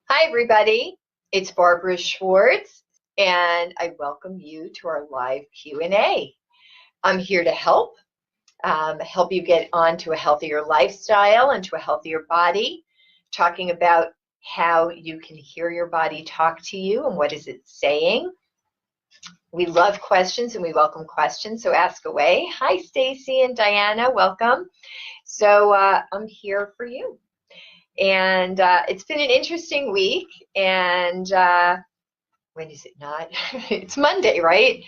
Hi, everybody. It's Barbara Schwartz, and I welcome you to our live Q&A. I'm here to help you get onto a healthier lifestyle and to a healthier body, talking about how you can hear your body talk to you and what is it saying. We love questions and we welcome questions, so ask away. Hi, Stacy and Diana, welcome. So I'm here for you. And it's been an interesting week, and when is it not? It's Monday, right?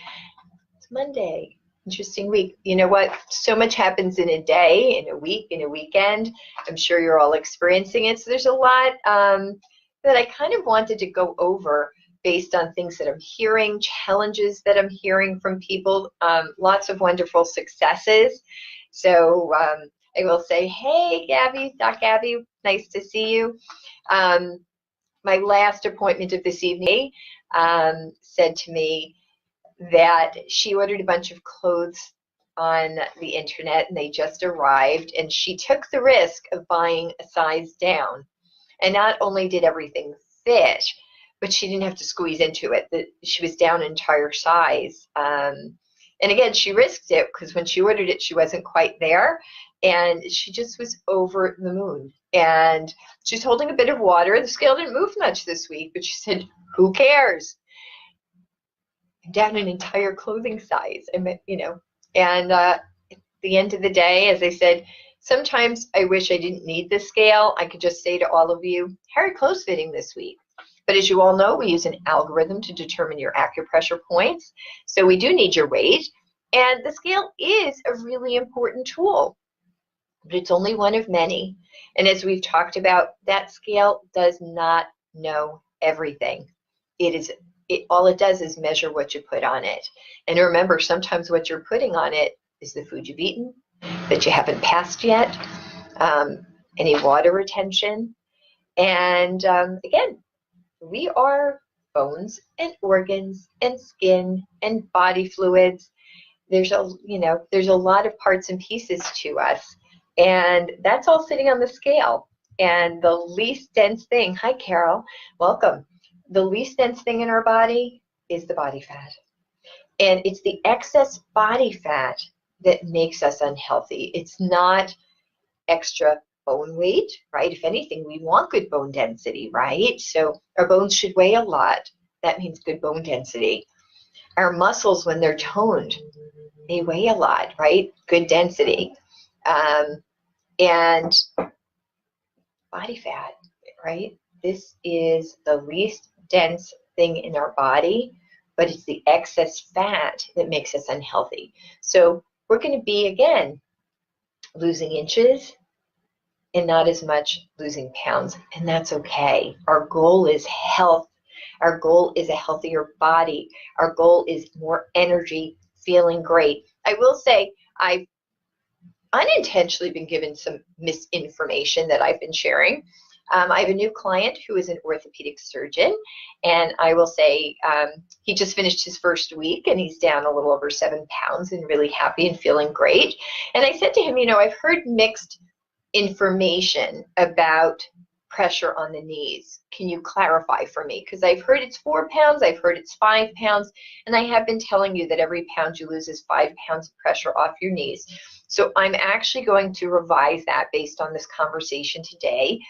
It's Monday. Interesting week. You know what? So much happens in a day, in a week, in a weekend. I'm sure you're all experiencing it. So there's a lot that I kind of wanted to go over based on things that I'm hearing, challenges that I'm hearing from people, lots of wonderful successes. So I will say, hey, Gabby, Doc Gabby, nice to see you. My last appointment of this evening said to me that she ordered a bunch of clothes on the internet and they just arrived, and she took the risk of buying a size down. And not only did everything fit, but she didn't have to squeeze into it. She was down an entire size. And again, she risked it because when she ordered it, she wasn't quite there. And she just was over the moon. And she's holding a bit of water. The scale didn't move much this week, but she said, who cares? I'm down an entire clothing size. And at the end of the day, as I said, sometimes I wish I didn't need the scale. I could just say to all of you, how are you clothes fitting this week? But as you all know, we use an algorithm to determine your acupressure points. So we do need your weight. And the scale is a really important tool, but it's only one of many. And as we've talked about, that scale does not know everything. All it does is measure what you put on it. And remember, sometimes what you're putting on it is the food you've eaten that you haven't passed yet, any water retention. And again, we are bones and organs and skin and body fluids. There's a lot of parts and pieces to us, and that's all sitting on the scale. And the least dense thing, hi Carol, welcome. The least dense thing in our body is the body fat. And it's the excess body fat that makes us unhealthy. It's not extra bone weight, right? If anything, we want good bone density, right? So our bones should weigh a lot. That means good bone density. Our muscles, when they're toned, they weigh a lot, right? Good density. And body fat, right? This is the least dense thing in our body, but it's the excess fat that makes us unhealthy. So we're going to be, again, losing inches, and not as much losing pounds, and that's okay. Our goal is health. Our goal is a healthier body. Our goal is more energy, feeling great. I will say I've unintentionally been given some misinformation that I've been sharing. I have a new client who is an orthopedic surgeon, and I will say he just finished his first week and he's down a little over 7 pounds and really happy and feeling great. And I said to him, I've heard mixed information about pressure on the knees. Can you clarify for me? Because I've heard it's 4 pounds, I've heard it's 5 pounds, and I have been telling you that every pound you lose is 5 pounds of pressure off your knees. So I'm actually going to revise that based on this conversation today,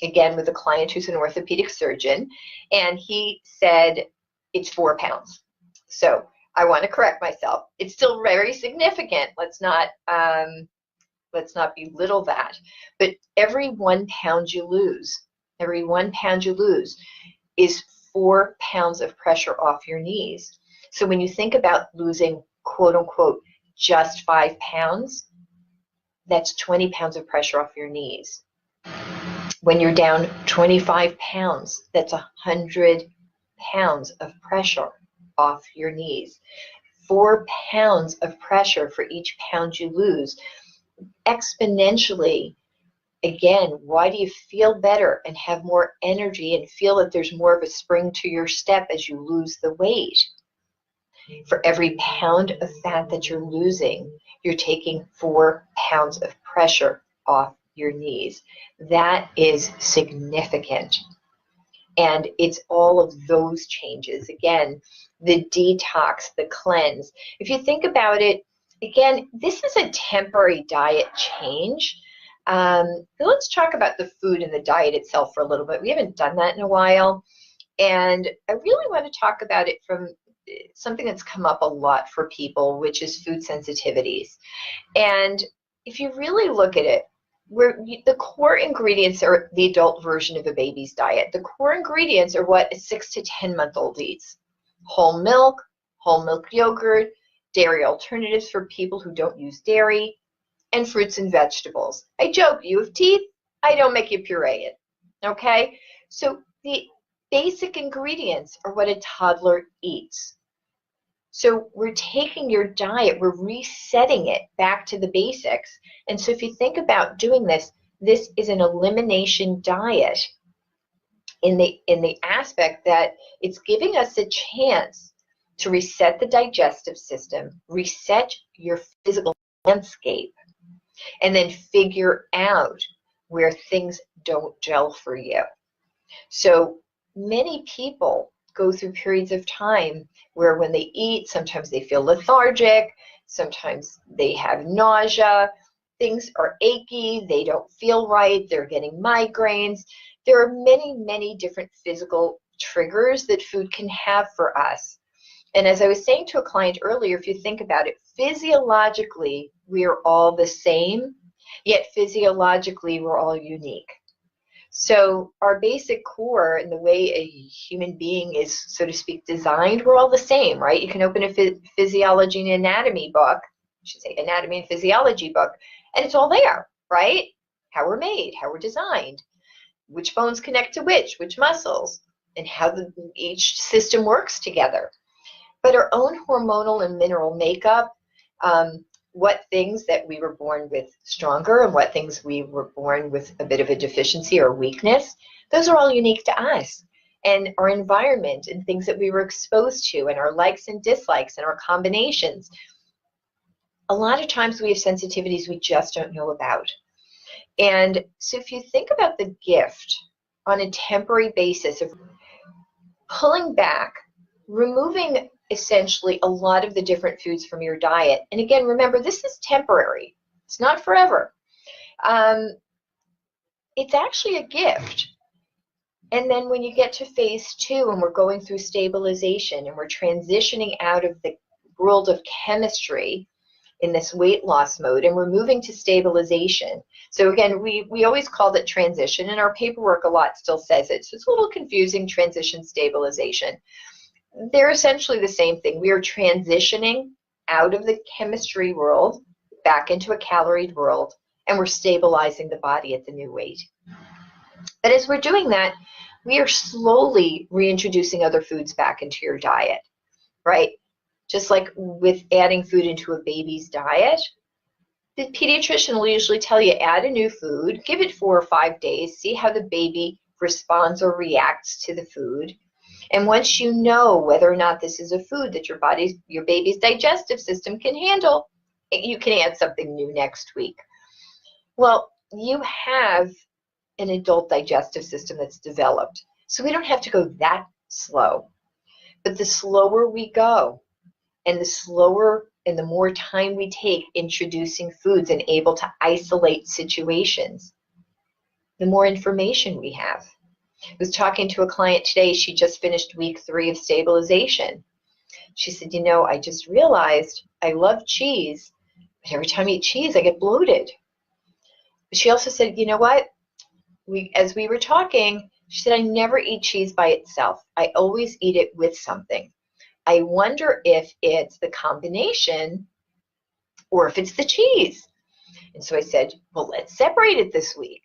again, with a client who's an orthopedic surgeon, and he said it's 4 pounds. So I want to correct myself. It's still very significant. Let's not belittle that. But every 1 pound you lose is 4 pounds of pressure off your knees. So when you think about losing, quote unquote, just 5 pounds, that's 20 pounds of pressure off your knees. When you're down 25 pounds, that's 100 pounds of pressure off your knees. 4 pounds of pressure for each pound you lose. Exponentially, again, why do you feel better and have more energy and feel that there's more of a spring to your step as you lose the weight? For every pound of fat that you're losing, you're taking 4 pounds of pressure off your knees. That is significant. And it's all of those changes. Again, the detox, the cleanse. If you think about it, again, this is a temporary diet change. Let's talk about the food and the diet itself for a little bit. We haven't done that in a while. And I really want to talk about it from something that's come up a lot for people, which is food sensitivities. And if you really look at it, the core ingredients are the adult version of a baby's diet. The core ingredients are what a 6 to 10-month-old eats. Whole milk yogurt, dairy alternatives for people who don't use dairy, and fruits and vegetables. I joke, you have teeth, I don't make you puree it. Okay? So the basic ingredients are what a toddler eats. So we're taking your diet, we're resetting it back to the basics. And so if you think about doing this, this is an elimination diet in the aspect that it's giving us a chance to reset the digestive system, reset your physical landscape, and then figure out where things don't gel for you. So many people go through periods of time where when they eat, sometimes they feel lethargic, sometimes they have nausea, things are achy, they don't feel right, they're getting migraines. There are many, many different physical triggers that food can have for us. And as I was saying to a client earlier, if you think about it, physiologically, we are all the same, yet physiologically, we're all unique. So our basic core and the way a human being is, so to speak, designed, we're all the same, right? You can open a physiology and anatomy book, I should say anatomy and physiology book, and it's all there, right? How we're made, how we're designed, which bones connect to which muscles, and how each system works together. But our own hormonal and mineral makeup, what things that we were born with stronger and what things we were born with a bit of a deficiency or weakness, those are all unique to us. And our environment and things that we were exposed to and our likes and dislikes and our combinations. A lot of times we have sensitivities we just don't know about. And so if you think about the gift on a temporary basis of pulling back, removing essentially a lot of the different foods from your diet. And again, remember, this is temporary. It's not forever. It's actually a gift. And then when you get to phase 2 and we're going through stabilization and we're transitioning out of the world of chemistry in this weight loss mode and we're moving to stabilization. So again, we always call it transition, and our paperwork a lot still says it. So it's a little confusing, transition, stabilization. They're essentially the same thing. We are transitioning out of the chemistry world back into a caloried world, and we're stabilizing the body at the new weight. But as we're doing that, we are slowly reintroducing other foods back into your diet, right? Just like with adding food into a baby's diet, the pediatrician will usually tell you add a new food, give it 4 or 5 days, see how the baby responds or reacts to the food. And once you know whether or not this is a food that your baby's digestive system can handle, you can add something new next week. Well, you have an adult digestive system that's developed, so we don't have to go that slow. But the slower we go, and the slower and the more time we take introducing foods and able to isolate situations, the more information we have. I was talking to a client today. She just finished week 3 of stabilization. She said, you know, I just realized I love cheese, but every time I eat cheese, I get bloated. But she also said, you know what? As we were talking, she said, I never eat cheese by itself. I always eat it with something. I wonder if it's the combination or if it's the cheese. And so I said, well, let's separate it this week.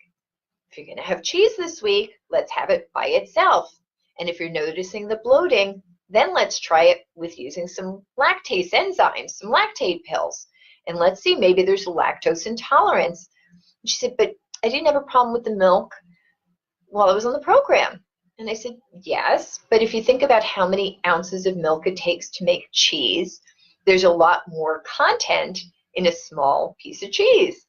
If you're going to have cheese this week, let's have it by itself. And if you're noticing the bloating, then let's try it with using some lactase enzymes, some lactate pills. And let's see, maybe there's a lactose intolerance. And she said, but I didn't have a problem with the milk while I was on the program. And I said, yes, but if you think about how many ounces of milk it takes to make cheese, there's a lot more content in a small piece of cheese.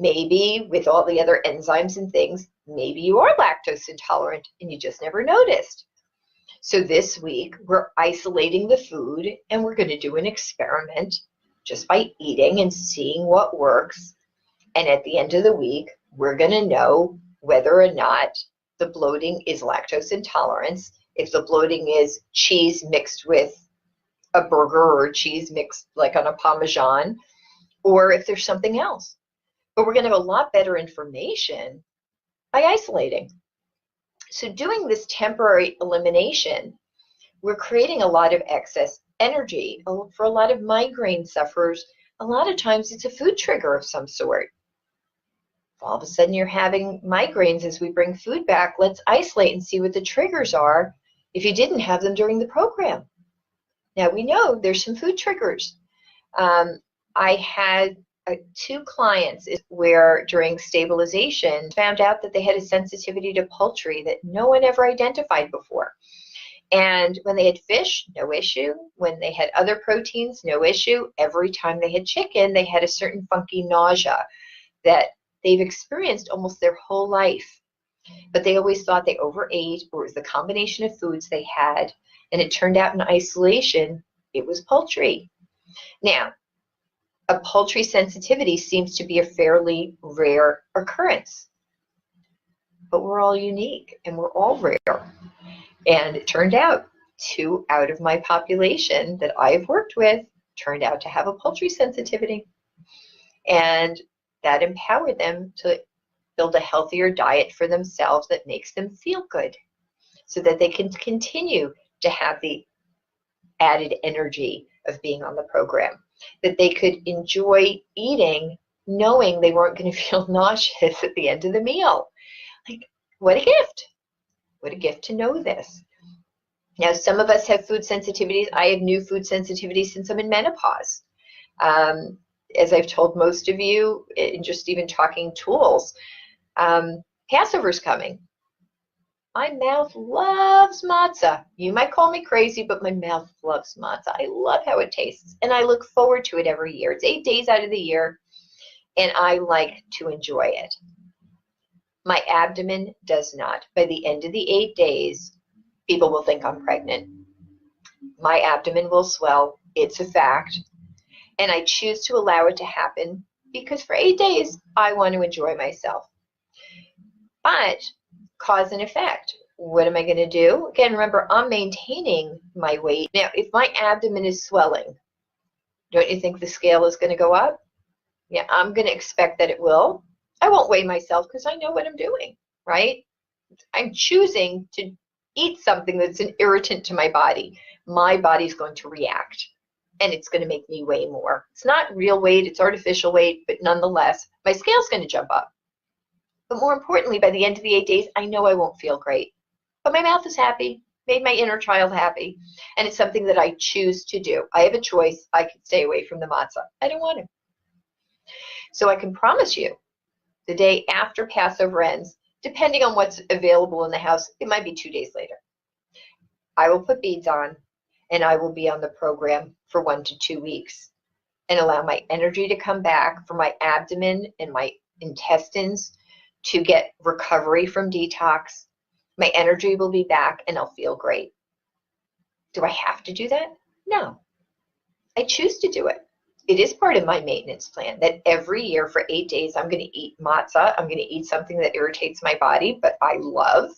Maybe with all the other enzymes and things, maybe you are lactose intolerant and you just never noticed. So this week, we're isolating the food and we're going to do an experiment just by eating and seeing what works. And at the end of the week, we're going to know whether or not the bloating is lactose intolerance. If the bloating is cheese mixed with a burger or cheese mixed like on a Parmesan, or if there's something else. But we're going to have a lot better information by isolating. So doing this temporary elimination, we're creating a lot of excess energy. For a lot of migraine sufferers, a lot of times it's a food trigger of some sort. If all of a sudden you're having migraines as we bring food back, let's isolate and see what the triggers are if you didn't have them during the program. Now we know there's some food triggers. I had 2 clients where during stabilization found out that they had a sensitivity to poultry that no one ever identified before. And when they had fish, no issue. When they had other proteins, no issue. Every time they had chicken, they had a certain funky nausea that they've experienced almost their whole life. But they always thought they overate, or it was the combination of foods they had. And it turned out in isolation, it was poultry. Now, a poultry sensitivity seems to be a fairly rare occurrence. But we're all unique and we're all rare. And it turned out 2 out of my population that I've worked with turned out to have a poultry sensitivity. And that empowered them to build a healthier diet for themselves that makes them feel good so that they can continue to have the added energy of being on the program, that they could enjoy eating knowing they weren't going to feel nauseous at the end of the meal. Like, what a gift. What a gift to know this. Now, some of us have food sensitivities. I have new food sensitivities since I'm in menopause. As I've told most of you, in just even talking tools, Passover's coming. My mouth loves matzah. You might call me crazy, but my mouth loves matzah. I love how it tastes, and I look forward to it every year. It's 8 days out of the year, and I like to enjoy it. My abdomen does not. By the end of the 8 days, people will think I'm pregnant. My abdomen will swell. It's a fact. And I choose to allow it to happen because for 8 days, I want to enjoy myself. But cause and effect. What am I going to do? Again, remember, I'm maintaining my weight. Now, if my abdomen is swelling, don't you think the scale is going to go up? Yeah, I'm going to expect that it will. I won't weigh myself because I know what I'm doing, right? I'm choosing to eat something that's an irritant to my body. My body's going to react, and it's going to make me weigh more. It's not real weight, it's artificial weight, but nonetheless, my scale's going to jump up. But more importantly, by the end of the 8 days, I know I won't feel great. But my mouth is happy, made my inner child happy, and it's something that I choose to do. I have a choice. I can stay away from the matzah. I don't want to. So I can promise you, the day after Passover ends, depending on what's available in the house, it might be 2 days later. I will put beads on, and I will be on the program for 1 to 2 weeks and allow my energy to come back, for my abdomen and my intestines to get recovery from detox. My energy will be back and I'll feel great. Do I have to do that? No. I choose to do it. It is part of my maintenance plan that every year for 8 days I'm going to eat matzah. I'm going to eat something that irritates my body, but I love.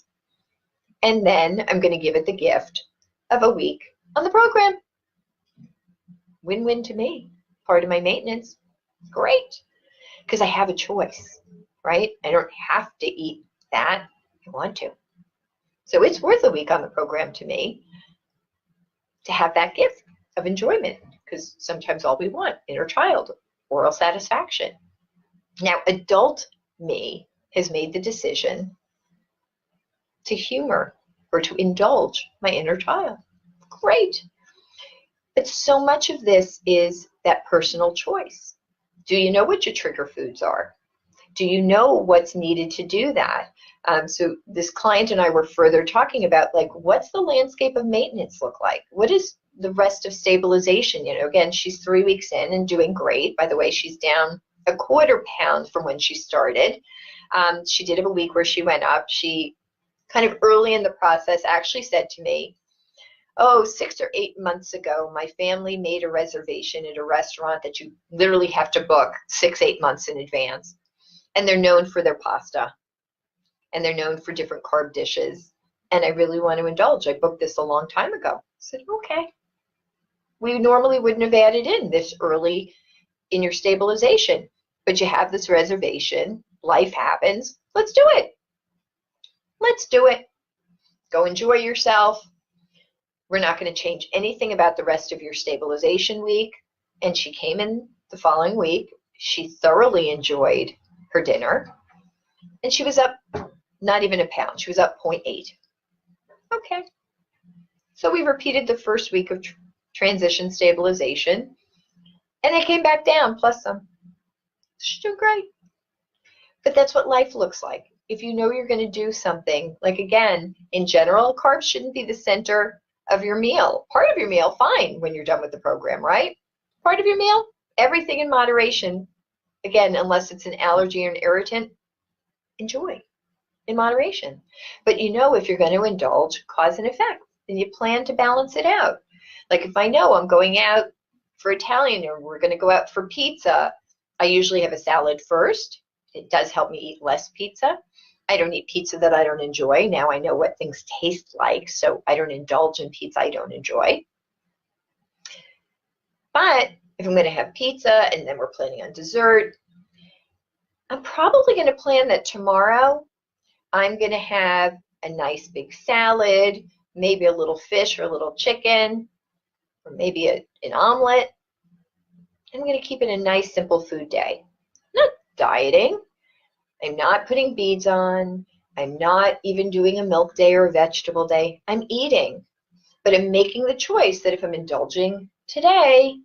And then I'm going to give it the gift of a week on the program. Win-win to me. Part of my maintenance. Great. Because I have a choice, right? I don't have to eat that. I want to. So it's worth a week on the program to me to have that gift of enjoyment, because sometimes all we want, inner child, oral satisfaction. Now, adult me has made the decision to humor or to indulge my inner child. Great. But so much of this is that personal choice. Do you know what your trigger foods are? Do you know what's needed to do that? So this client and I were further talking about, like, what's the landscape of maintenance look like? What is the rest of stabilization? You know, again, she's 3 weeks in and doing great. By the way, she's down a quarter pound from when she started. She did have a week where she went up. She kind of early in the process actually said to me, oh, 6 or 8 months ago, my family made a reservation at a restaurant that you literally have to book 6, 8 months in advance. And they're known for their pasta. And they're known for different carb dishes. And I really want to indulge. I booked this a long time ago. I said, okay. We normally wouldn't have added in this early in your stabilization. But you have this reservation. Life happens. Let's do it. Let's do it. Go enjoy yourself. We're not going to change anything about the rest of your stabilization week. And she came in the following week. She thoroughly enjoyed her dinner. And she was up not even a pound. She was up 0.8. Okay. So we repeated the first week of transition stabilization. And they came back down plus some. She's doing great. But that's what life looks like. If you know you're going to do something, like again, in general, carbs shouldn't be the center of your meal. Part of your meal, fine, when you're done with the program, right? Part of your meal, everything in moderation. Again, unless it's an allergy or an irritant, enjoy in moderation. But you know if you're going to indulge, cause and effect, then you plan to balance it out. Like if I know I'm going out for Italian or we're going to go out for pizza, I usually have a salad first. It does help me eat less pizza. I don't eat pizza that I don't enjoy. Now I know what things taste like, so I don't indulge in pizza I don't enjoy. But if I'm going to have pizza and then we're planning on dessert, I'm probably going to plan that tomorrow I'm going to have a nice big salad, maybe a little fish or a little chicken, or maybe an omelet. I'm going to keep it a nice, simple food day. Not dieting. I'm not putting beads on. I'm not even doing a milk day or a vegetable day. I'm eating. But I'm making the choice that if I'm indulging today,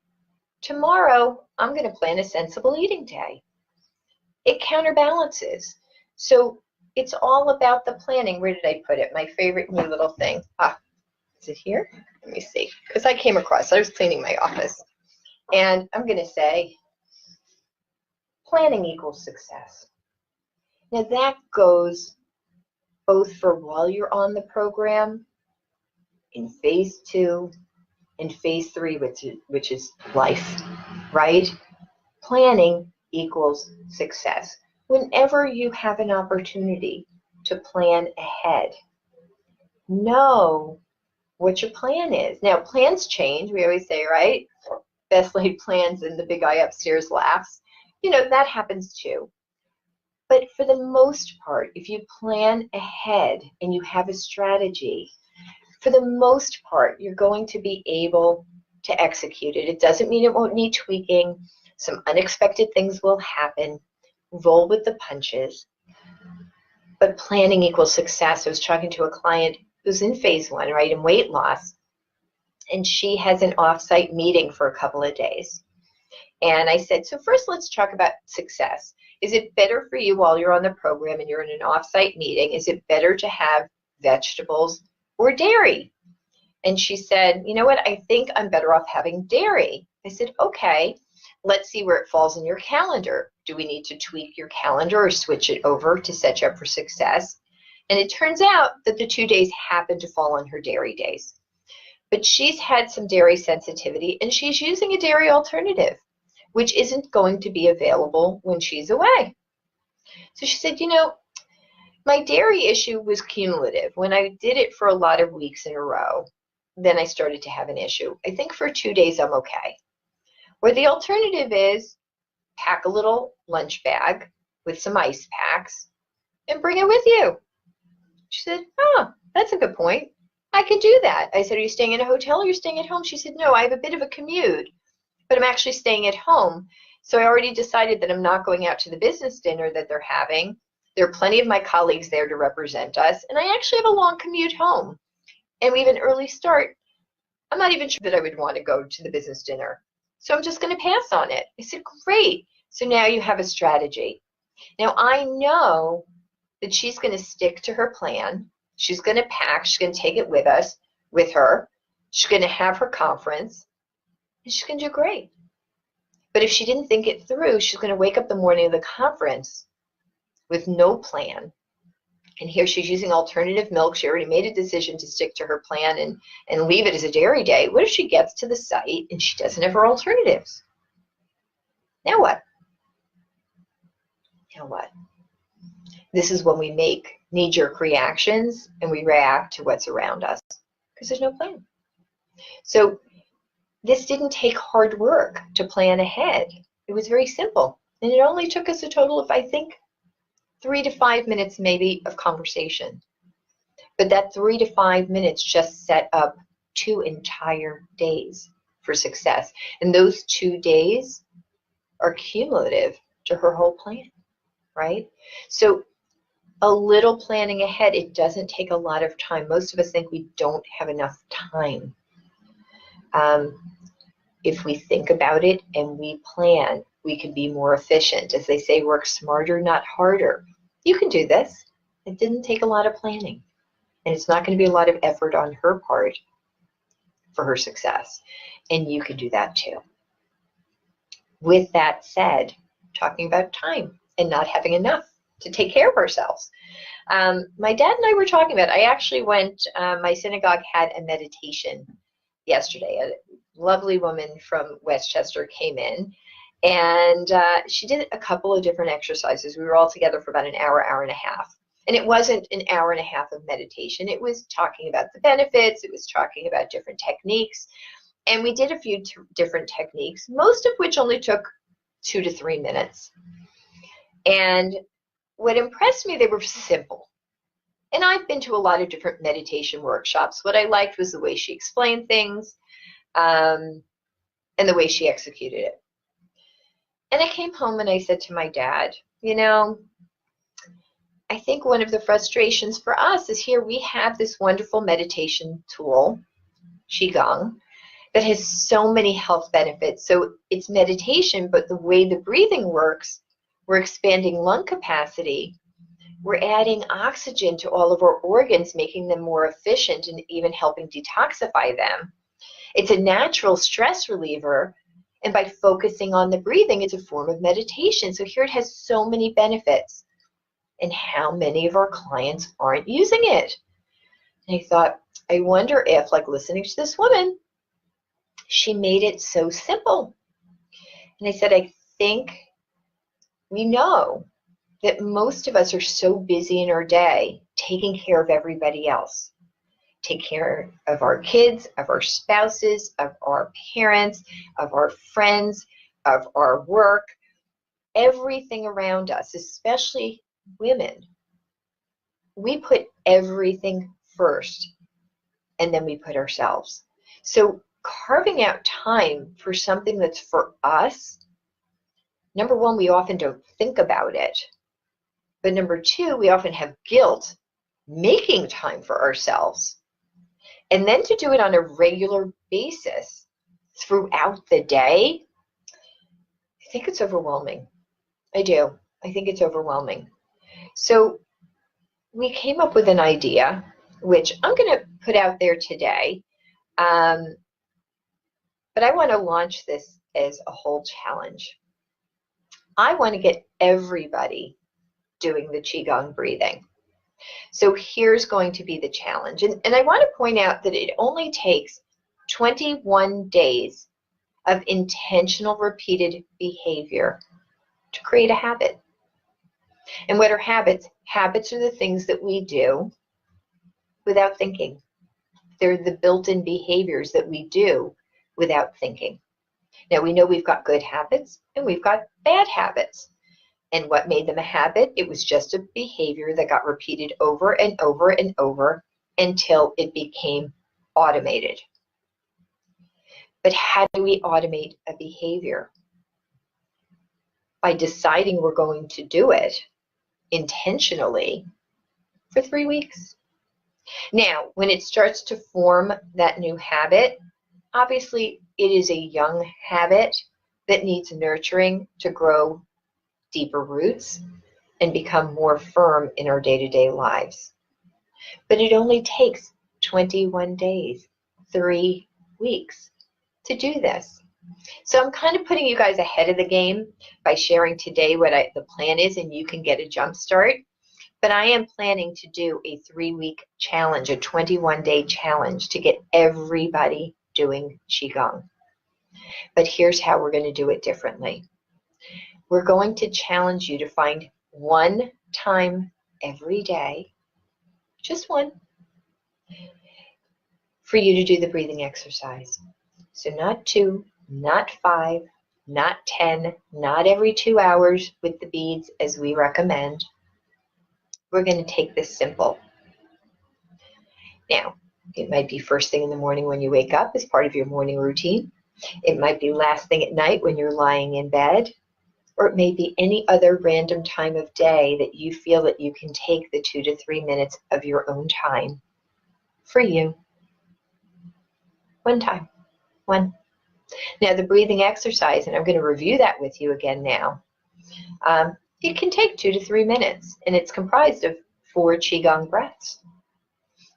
tomorrow, I'm going to plan a sensible eating day. It counterbalances. So it's all about the planning. Where did I put it? My favorite new little thing. Is it here? Let me see. Because I came across, I was cleaning my office. And I'm going to say, planning equals success. Now that goes both for while you're on the program, in phase 2, and phase 3, which is life, right? Planning equals success. Whenever you have an opportunity to plan ahead, know what your plan is. Now, plans change, we always say, right? Best laid plans and the big guy upstairs laughs. You know, that happens too. But for the most part, if you plan ahead and you have a strategy, for the most part, you're going to be able to execute it. It doesn't mean it won't need tweaking. Some unexpected things will happen. Roll with the punches. But planning equals success. I was talking to a client who's in phase 1, right, in weight loss, and she has an off-site meeting for a couple of days. And I said, so first let's talk about success. Is it better for you while you're on the program and you're in an off-site meeting, is it better to have vegetables or dairy? And she said, you know what, I think I'm better off having dairy. I said, okay, let's see where it falls in your calendar. Do we need to tweak your calendar or switch it over to set you up for success? And it turns out that the 2 days happen to fall on her dairy days. But she's had some dairy sensitivity and she's using a dairy alternative, which isn't going to be available when she's away. So she said, you know, my dairy issue was cumulative. When I did it for a lot of weeks in a row, then I started to have an issue. I think for 2 days I'm okay. Where the alternative is pack a little lunch bag with some ice packs and bring it with you. She said, oh, that's a good point. I can do that. I said, are you staying in a hotel or are you staying at home? She said, no, I have a bit of a commute, but I'm actually staying at home. So I already decided that I'm not going out to the business dinner that they're having. There are plenty of my colleagues there to represent us, and I actually have a long commute home. And we have an early start. I'm not even sure that I would want to go to the business dinner. So I'm just going to pass on it. I said, great. So now you have a strategy. Now I know that she's going to stick to her plan. She's going to pack. She's going to take it with her. She's going to have her conference. And she's going to do great. But if she didn't think it through, she's going to wake up the morning of the conference with no plan. And here she's using alternative milk. She already made a decision to stick to her plan and leave it as a dairy day. What if she gets to the site and she doesn't have her alternatives? Now what? Now what? This is when we make knee-jerk reactions and we react to what's around us because there's no plan. So this didn't take hard work to plan ahead. It was very simple. And it only took us a total of, I think, 3 to 5 minutes maybe of conversation. But that 3 to 5 minutes just set up 2 entire days for success. And those 2 days are cumulative to her whole plan, right? So a little planning ahead, it doesn't take a lot of time. Most of us think we don't have enough time. If we think about it and we plan, we can be more efficient. As they say, work smarter, not harder. You can do this. It didn't take a lot of planning. And it's not going to be a lot of effort on her part for her success. And you can do that too. With that said, talking about time and not having enough to take care of ourselves. My dad and I were talking about, I actually went, my synagogue had a meditation yesterday. A lovely woman from Westchester came in, and she did a couple of different exercises. We were all together for about an hour, hour and a half. And it wasn't an hour and a half of meditation. It was talking about the benefits. It was talking about different techniques. And we did a few different techniques, most of which only took 2 to 3 minutes. And what impressed me, they were simple. And I've been to a lot of different meditation workshops. What I liked was the way she explained things and the way she executed it. And I came home and I said to my dad, you know, I think one of the frustrations for us is here we have this wonderful meditation tool, Chi Gong, that has so many health benefits. So it's meditation, but the way the breathing works, we're expanding lung capacity. We're adding oxygen to all of our organs, making them more efficient and even helping detoxify them. It's a natural stress reliever. And by focusing on the breathing, it's a form of meditation. So here it has so many benefits. And how many of our clients aren't using it? And I thought, I wonder if, like listening to this woman, she made it so simple. And I said, I think we know that most of us are so busy in our day taking care of everybody else. Take care of our kids, of our spouses, of our parents, of our friends, of our work, everything around us, especially women. We put everything first and then we put ourselves. So carving out time for something that's for us, number one, we often don't think about it. But number two, we often have guilt making time for ourselves. And then to do it on a regular basis throughout the day, I think it's overwhelming. I do. I think it's overwhelming. So we came up with an idea, which I'm going to put out there today. But I want to launch this as a whole challenge. I want to get everybody doing the Chi Gong breathing. So here's going to be the challenge. And I want to point out that it only takes 21 days of intentional repeated behavior to create a habit. And what are habits? Habits are the things that we do without thinking. They're the built-in behaviors that we do without thinking. Now we know we've got good habits and we've got bad habits. And what made them a habit? It was just a behavior that got repeated over and over and over until it became automated. But how do we automate a behavior? By deciding we're going to do it intentionally for 3 weeks. Now, when it starts to form that new habit, obviously it is a young habit that needs nurturing to grow deeper roots and become more firm in our day-to-day lives. But it only takes 21 days, 3 weeks to do this. So I'm kind of putting you guys ahead of the game by sharing today what the plan is, and you can get a jump start. But I am planning to do a 3-week challenge, a 21-day challenge to get everybody doing Chi Gong. But here's how we're going to do it differently. We're going to challenge you to find one time every day, just one, for you to do the breathing exercise. So not 2, not 5, not 10, not every 2 hours with the beads as we recommend. We're going to take this simple. Now, it might be first thing in the morning when you wake up as part of your morning routine. It might be last thing at night when you're lying in bed. Or it may be any other random time of day that you feel that you can take the 2 to 3 minutes of your own time for you. One time. One. Now, the breathing exercise, and I'm going to review that with you again now. It can take 2 to 3 minutes, and it's comprised of 4 Qigong breaths.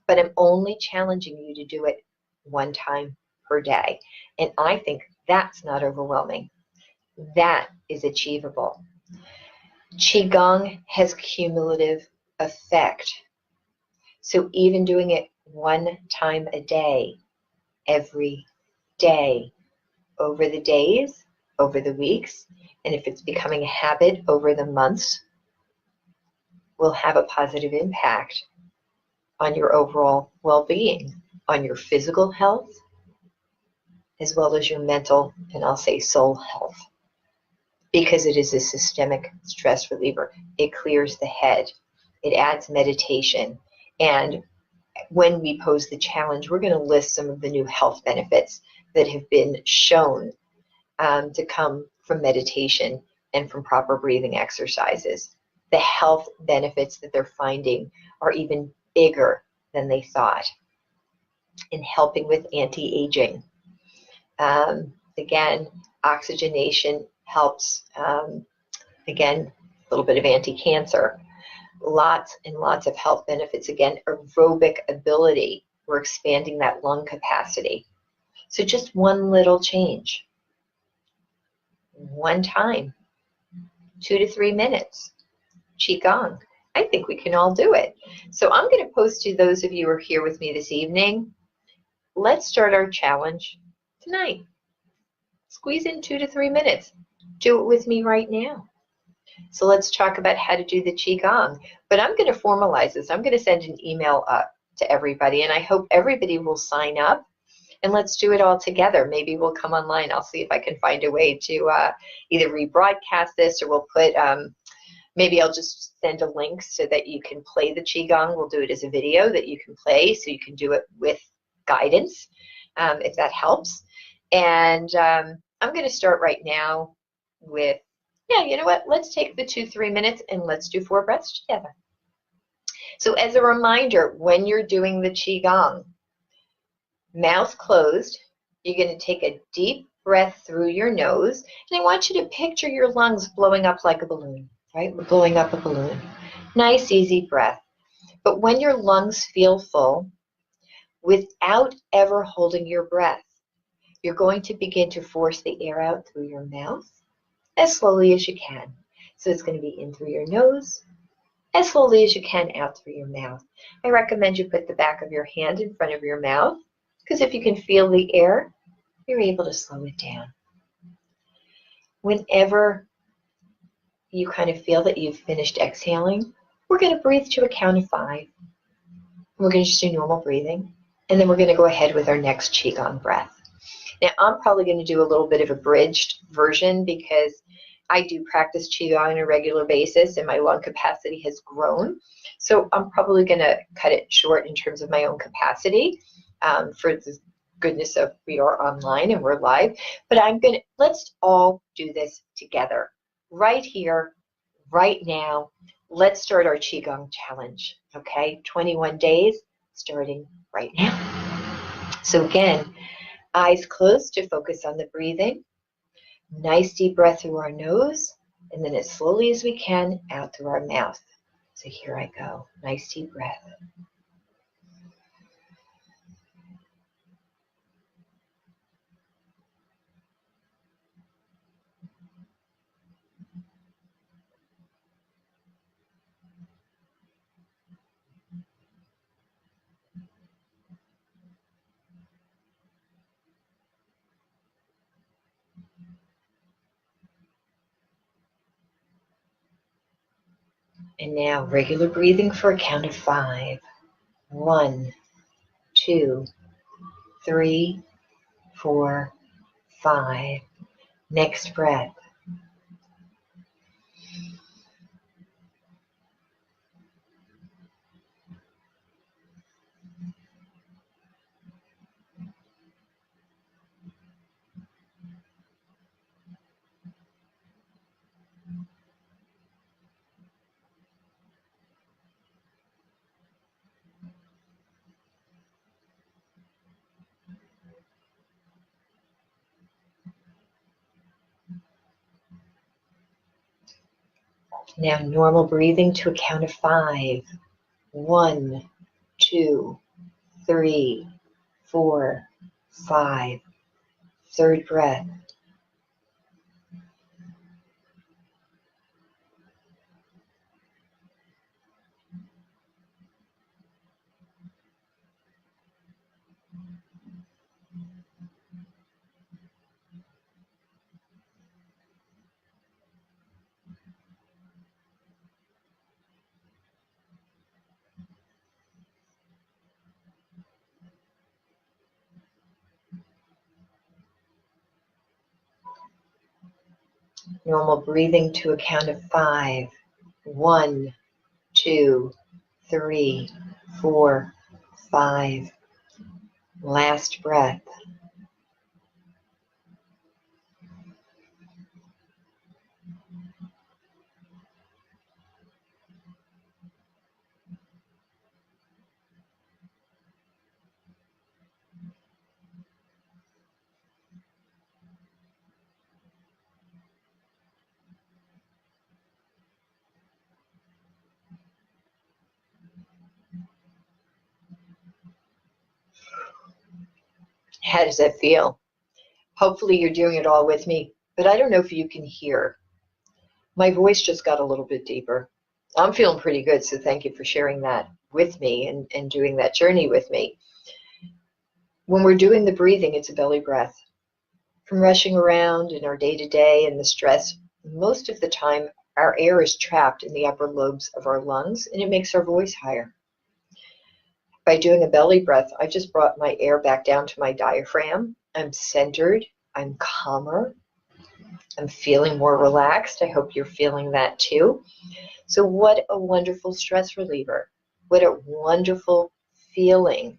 But I'm only challenging you to do it one time per day. And I think that's not overwhelming. That is achievable. Qigong has cumulative effect. So even doing it one time a day, every day, over the days, over the weeks, and if it's becoming a habit over the months, will have a positive impact on your overall well-being, on your physical health, as well as your mental, and I'll say soul health, because it is a systemic stress reliever. It clears the head. It adds meditation. And when we pose the challenge, we're going to list some of the new health benefits that have been shown to come from meditation and from proper breathing exercises. The health benefits that they're finding are even bigger than they thought in helping with anti-aging. Again, oxygenation helps, again, a little bit of anti-cancer. Lots and lots of health benefits. Again, aerobic ability. We're expanding that lung capacity. So just one little change. One time. 2 to 3 minutes. Qigong. I think we can all do it. So I'm going to post to those of you who are here with me this evening. Let's start our challenge tonight. Squeeze in 2 to 3 minutes. Do it with me right now. So let's talk about how to do the Qigong. But I'm going to formalize this. I'm going to send an email up to everybody, and I hope everybody will sign up, and let's do it all together. Maybe we'll come online. I'll see if I can find a way to either rebroadcast this, or we'll put, maybe I'll just send a link so that you can play the Qigong. We'll do it as a video that you can play, so you can do it with guidance, if that helps. And I'm going to start right now with, yeah, you know what? Let's take the 2-3 minutes and let's do 4 breaths together. So as a reminder, when you're doing the Qigong, mouth closed, you're going to take a deep breath through your nose, and I want you to picture your lungs blowing up like a balloon, right? We're blowing up a balloon. Nice, easy breath. But when your lungs feel full, without ever holding your breath, you're going to begin to force the air out through your mouth as slowly as you can. So it's going to be in through your nose, as slowly as you can out through your mouth. I recommend you put the back of your hand in front of your mouth, because if you can feel the air, you're able to slow it down. Whenever you kind of feel that you've finished exhaling, we're going to breathe to a count of 5. We're going to just do normal breathing, and then we're going to go ahead with our next Qigong breath. Now, I'm probably going to do a little bit of a bridged version because I do practice Qigong on a regular basis and my lung capacity has grown. So I'm probably going to cut it short in terms of my own capacity for the goodness of we are online and we're live. But let's all do this together right here, right now. Let's start our Qigong challenge, okay? 21 days starting right now. So again, eyes closed to focus on the breathing. Nice deep breath through our nose, and then as slowly as we can, out through our mouth. So here I go. Nice deep breath. And now regular breathing for a count of 5. 1, 2, 3, 4, 5. Next breath. Now normal breathing to a count of 5. 1, 2, 3, 4, 5. Third breath. Normal breathing to a count of 5. 1, 2, 3, 4, 5. Last breath. How does that feel? Hopefully you're doing it all with me, but I don't know if you can hear. My voice just got a little bit deeper. I'm feeling pretty good, so thank you for sharing that with me and doing that journey with me. When we're doing the breathing, it's a belly breath. From rushing around in our day-to-day and the stress, most of the time our air is trapped in the upper lobes of our lungs, and it makes our voice higher. By doing a belly breath, I just brought my air back down to my diaphragm. I'm centered, I'm calmer, I'm feeling more relaxed. I hope you're feeling that too. So what a wonderful stress reliever. What a wonderful feeling.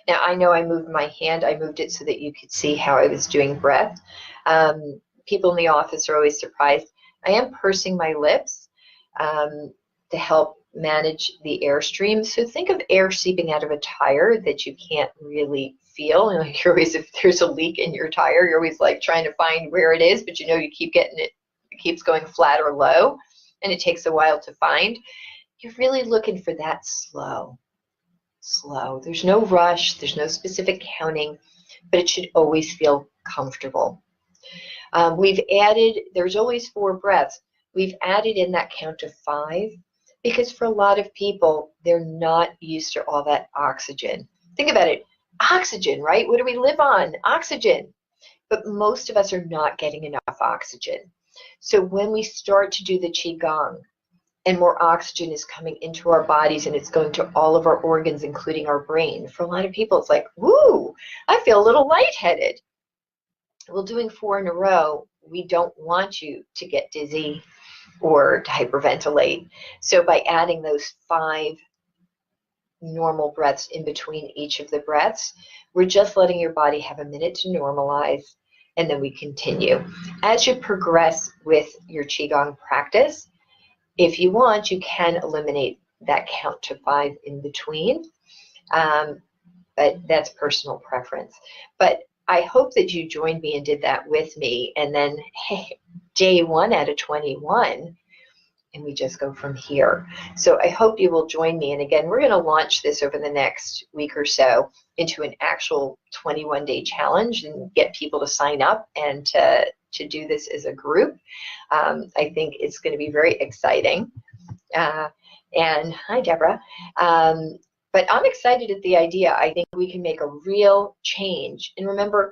Now, I know I moved my hand. I moved it so that you could see how I was doing breath. People in the office are always surprised. I am pursing my lips to help manage the airstream. So think of air seeping out of a tire that you can't really feel. And like you're always, if there's a leak in your tire, you're always like trying to find where it is, but you know you keep getting it, it keeps going flat or low, and it takes a while to find. You're really looking for that slow. There's no rush, there's no specific counting, but it should always feel comfortable. We've added, there's always 4 breaths. We've added in that count of 5 because for a lot of people, they're not used to all that oxygen. Think about it, oxygen, right? What do we live on? Oxygen. But most of us are not getting enough oxygen. So when we start to do the Chi Gong, and more oxygen is coming into our bodies and it's going to all of our organs, including our brain. For a lot of people, it's like, woo, I feel a little lightheaded. Well, doing 4 in a row, we don't want you to get dizzy or to hyperventilate. So by adding those 5 normal breaths in between each of the breaths, we're just letting your body have a minute to normalize, and then we continue. As you progress with your Qigong practice, if you want, you can eliminate that count to 5 in between, but that's personal preference. But I hope that you joined me and did that with me, and then hey, day 1 out of 21, and we just go from here. So I hope you will join me, and again, we're going to launch this over the next week or so into an actual 21-day challenge and get people to sign up and to do this as a group. I think it's going to be very exciting. And hi, Deborah. But I'm excited at the idea. I think we can make a real change. And remember,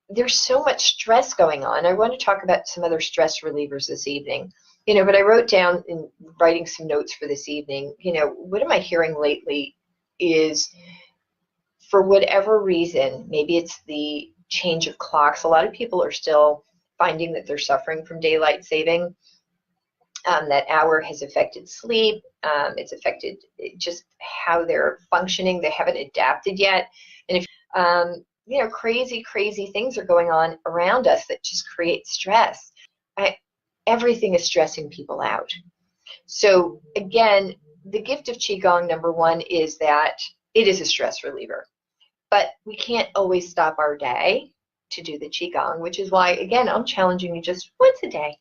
there's so much stress going on. I want to talk about some other stress relievers this evening. But I wrote down in writing some notes for this evening, what am I hearing lately is, for whatever reason, maybe it's the change of clocks. A lot of people are still finding that they're suffering from daylight saving. That hour has affected sleep. It's affected just how they're functioning. They haven't adapted yet. And if, crazy things are going on around us that just create stress. Everything is stressing people out. So again, the gift of Chi Gong, number one, is that it is a stress reliever. But we can't always stop our day to do the Chi Gong, which is why, again, I'm challenging you just once a day.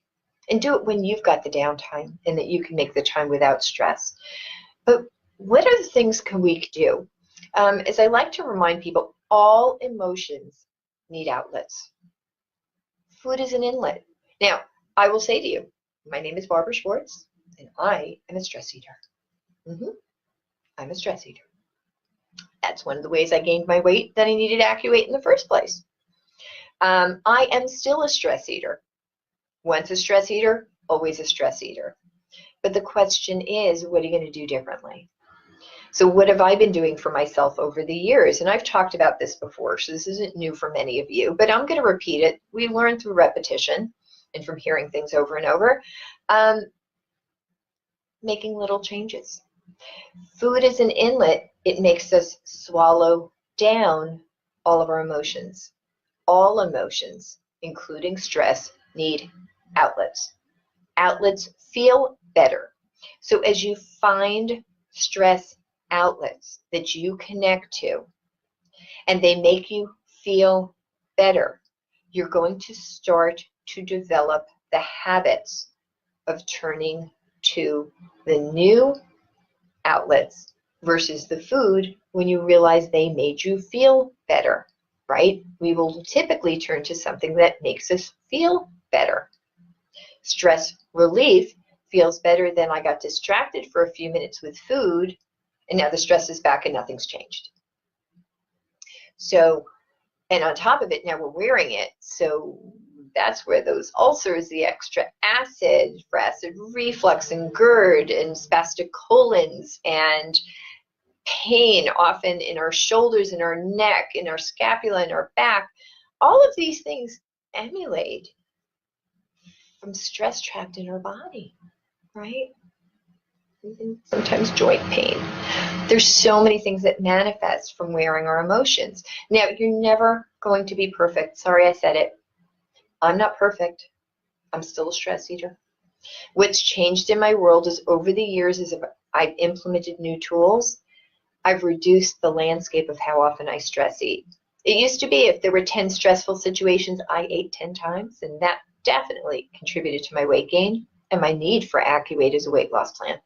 And do it when you've got the downtime and that you can make the time without stress. But what other things can we do? As I like to remind people, all emotions need outlets. Food is an inlet. Now, I will say to you, my name is Barbara Schwartz, and I am a stress eater. I'm a stress eater. That's one of the ways I gained my weight that I needed Acuvate in the first place. I am still a stress eater. Once a stress eater, always a stress eater. But the question is, what are you going to do differently? So what have I been doing for myself over the years? And I've talked about this before, so this isn't new for many of you, but I'm going to repeat it. We learn through repetition and from hearing things over and over. Making little changes. Food is an inlet. It makes us swallow down all of our emotions. All emotions, including stress, need outlets. Outlets feel better. So as you find stress outlets that you connect to and they make you feel better, you're going to start to develop the habits of turning to the new outlets versus the food when you realize they made you feel better, right? We will typically turn to something that makes us feel better. Stress relief feels better than I got distracted for a few minutes with food, and now the stress is back and nothing's changed. So, and on top of it, now we're wearing it. So that's where those ulcers, the extra acid for acid reflux and GERD and spastic colons and pain often in our shoulders, in our neck, in our scapula, in our back, all of these things emulate from stress trapped in our body, right? Even sometimes joint pain. There's so many things that manifest from wearing our emotions. Now, you're never going to be perfect. Sorry, I said it. I'm not perfect. I'm still a stress eater. What's changed in my world is over the years as I've implemented new tools, I've reduced the landscape of how often I stress eat. It used to be if there were 10 stressful situations, I ate 10 times, and that definitely contributed to my weight gain and my need for Acuvate as a weight loss plan.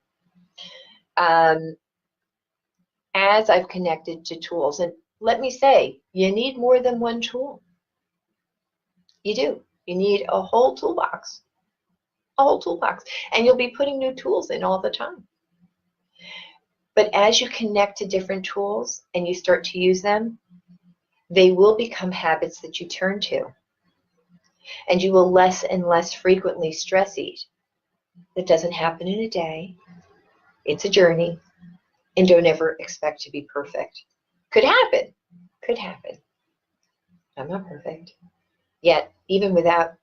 As I've connected to tools, and let me say, you need more than one tool. You do. You need a whole toolbox. A whole toolbox. And you'll be putting new tools in all the time. But as you connect to different tools and you start to use them, they will become habits that you turn to. And you will less and less frequently stress eat. That doesn't happen in a day. It's a journey. And don't ever expect to be perfect. Could happen. Could happen. I'm not perfect. Yet, even without,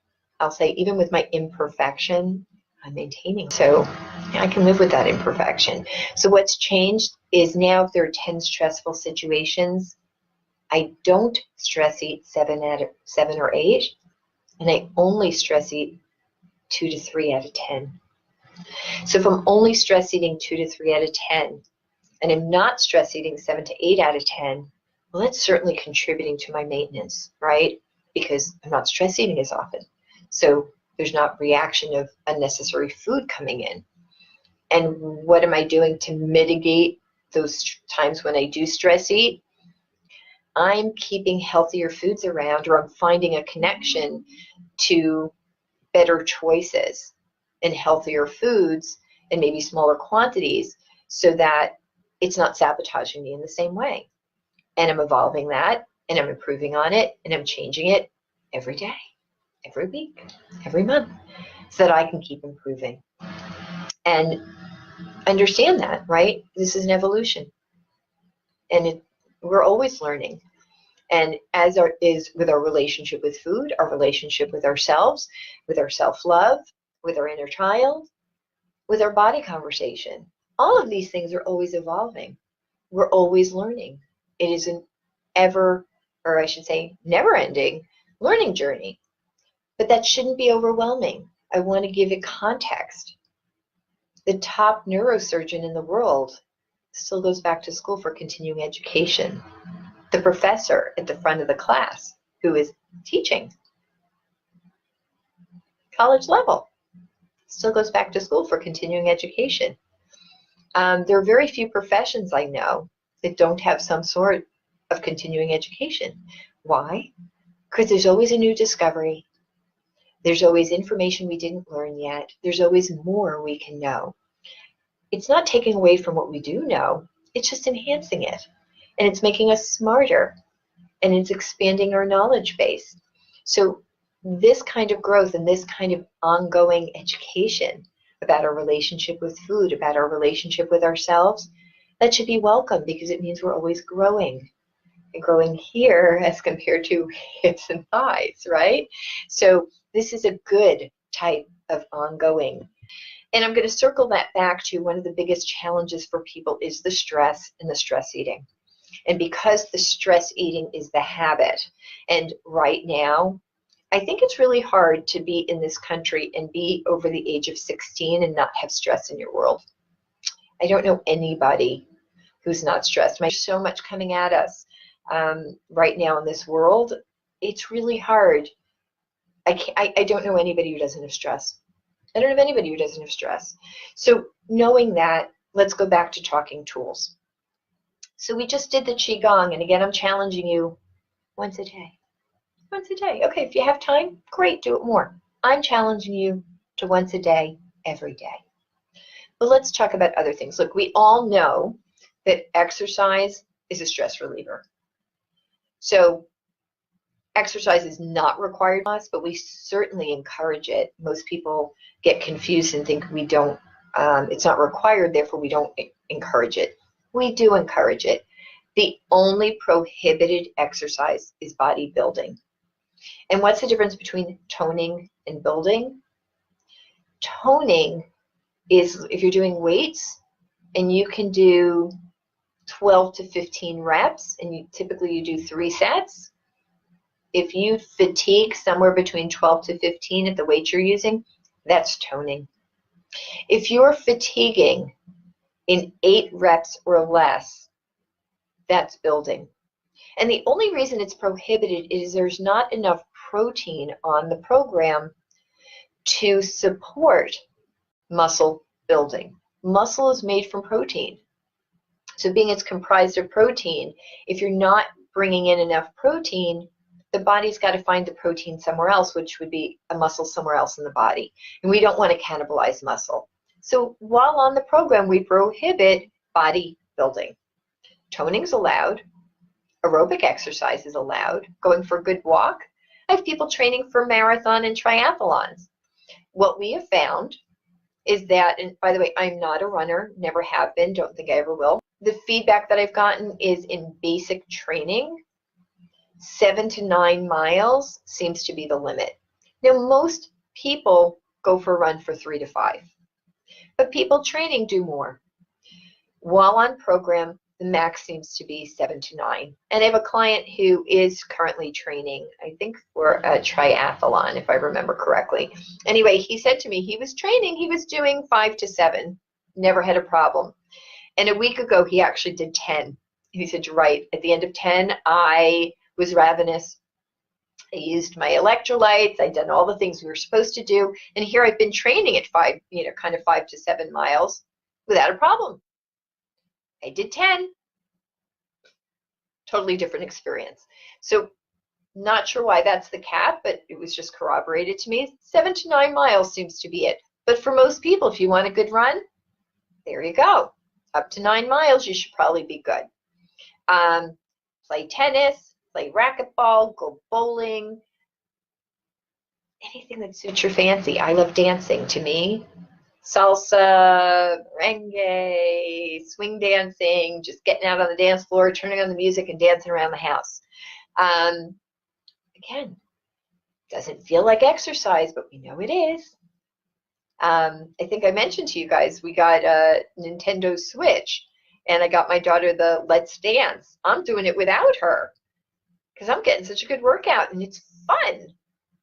I'll say, even with my imperfection, I'm maintaining. So I can live with that imperfection. So what's changed is now if there are 10 stressful situations, I don't stress eat 7 or 8, and I only stress eat 2 to 3 out of 10. So if I'm only stress eating 2 to 3 out of 10, and I'm not stress eating 7 to 8 out of 10, well, that's certainly contributing to my maintenance, right? Because I'm not stress eating as often. So there's not reaction of unnecessary food coming in. And what am I doing to mitigate those times when I do stress eat? I'm keeping healthier foods around, or I'm finding a connection to better choices and healthier foods and maybe smaller quantities so that it's not sabotaging me in the same way. And I'm evolving that, and I'm improving on it, and I'm changing it every day, every week, every month. so that I can keep improving. And understand that, right? This is an evolution. And we're always learning. And as is with our relationship with food, our relationship with ourselves, with our self-love, with our inner child, with our body conversation. All of these things are always evolving. We're always learning. It is an ever, or I should say, never-ending learning journey. But that shouldn't be overwhelming. I want to give it context. The top neurosurgeon in the world still goes back to school for continuing education. The professor at the front of the class who is teaching college level still goes back to school for continuing education. There are very few professions I know that don't have some sort of continuing education. Why? Because there's always a new discovery. There's always information we didn't learn yet. There's always more we can know. It's not taking away from what we do know. It's just enhancing it. And it's making us smarter. And it's expanding our knowledge base. So this kind of growth and this kind of ongoing education about our relationship with food, about our relationship with ourselves, that should be welcome because it means we're always growing. And growing here as compared to hips and thighs, right? So this is a good type of ongoing. And I'm going to circle that back to one of the biggest challenges for people is the stress and the stress eating. And because the stress eating is the habit, and right now, I think it's really hard to be in this country and be over the age of 16 and not have stress in your world. I don't know anybody who's not stressed. There's so much coming at us right now in this world. It's really hard. I don't know anybody who doesn't have stress. I don't know anybody who doesn't have stress. So knowing that, let's go back to talking tools. So we just did the Chi Gong, and again, I'm challenging you once a day. Once a day. Okay, if you have time, great, do it more. I'm challenging you to once a day, every day. But let's talk about other things. Look, we all know that exercise is a stress reliever. So exercise is not required of us, but we certainly encourage it. Most people get confused and think we don't, it's not required, therefore we don't encourage it. We do encourage it. The only prohibited exercise is bodybuilding. And what's the difference between toning and building? Toning is if you're doing weights and you can do 12 to 15 reps and typically you do 3 sets. If you fatigue somewhere between 12 to 15 at the weight you're using, that's toning. If you're fatiguing in 8 reps or less, that's building. And the only reason it's prohibited is there's not enough protein on the program to support muscle building. Muscle is made from protein. So being it's comprised of protein, if you're not bringing in enough protein, the body's got to find the protein somewhere else, which would be a muscle somewhere else in the body. And we don't want to cannibalize muscle. So while on the program, we prohibit body building. Toning's allowed. Aerobic exercise is allowed. Going for a good walk. I have people training for marathon and triathlons. What we have found is that, and by the way, I'm not a runner, never have been, don't think I ever will. The feedback that I've gotten is in basic training, 7 to 9 miles seems to be the limit. Now, most people go for a run for 3 to 5, but people training do more. While on program, the max seems to be 7 to 9. And I have a client who is currently training, I think, for a triathlon, if I remember correctly. Anyway, he said to me he was training, he was doing 5 to 7, never had a problem. And a week ago, he actually did 10. He said, you're right, at the end of 10, I was ravenous. I used my electrolytes. I'd done all the things we were supposed to do. And here I've been training at 5, kind of 5 to 7 miles without a problem. I did 10. Totally different experience. So not sure why that's the cap, but it was just corroborated to me. 7 to 9 miles seems to be it. But for most people, if you want a good run, there you go. Up to 9 miles, you should probably be good. Play tennis, play racquetball, go bowling. anything that suits your fancy. I love dancing. To me, salsa, merengue, swing dancing, just getting out on the dance floor, turning on the music and dancing around the house. Again, doesn't feel like exercise, but we know it is. I think I mentioned to you guys, we got a Nintendo Switch, and I got my daughter the Let's Dance. I'm doing it without her because I'm getting such a good workout, and it's fun.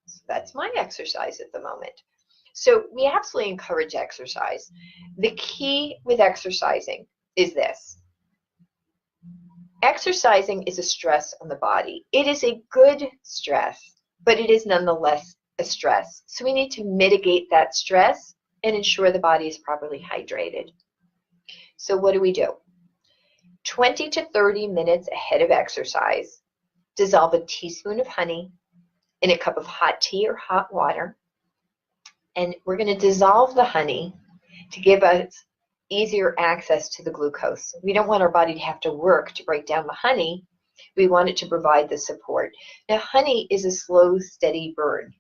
So that's my exercise at the moment. So we absolutely encourage exercise. The key with exercising is this. Exercising is a stress on the body. It is a good stress, but it is nonetheless a stress. So we need to mitigate that stress and ensure the body is properly hydrated. So what do? 20 to 30 minutes ahead of exercise, dissolve a teaspoon of honey in a cup of hot tea or hot water. And we're going to dissolve the honey to give us easier access to the glucose. We don't want our body to have to work to break down the honey. We want it to provide the support. Now, honey is a slow, steady burn,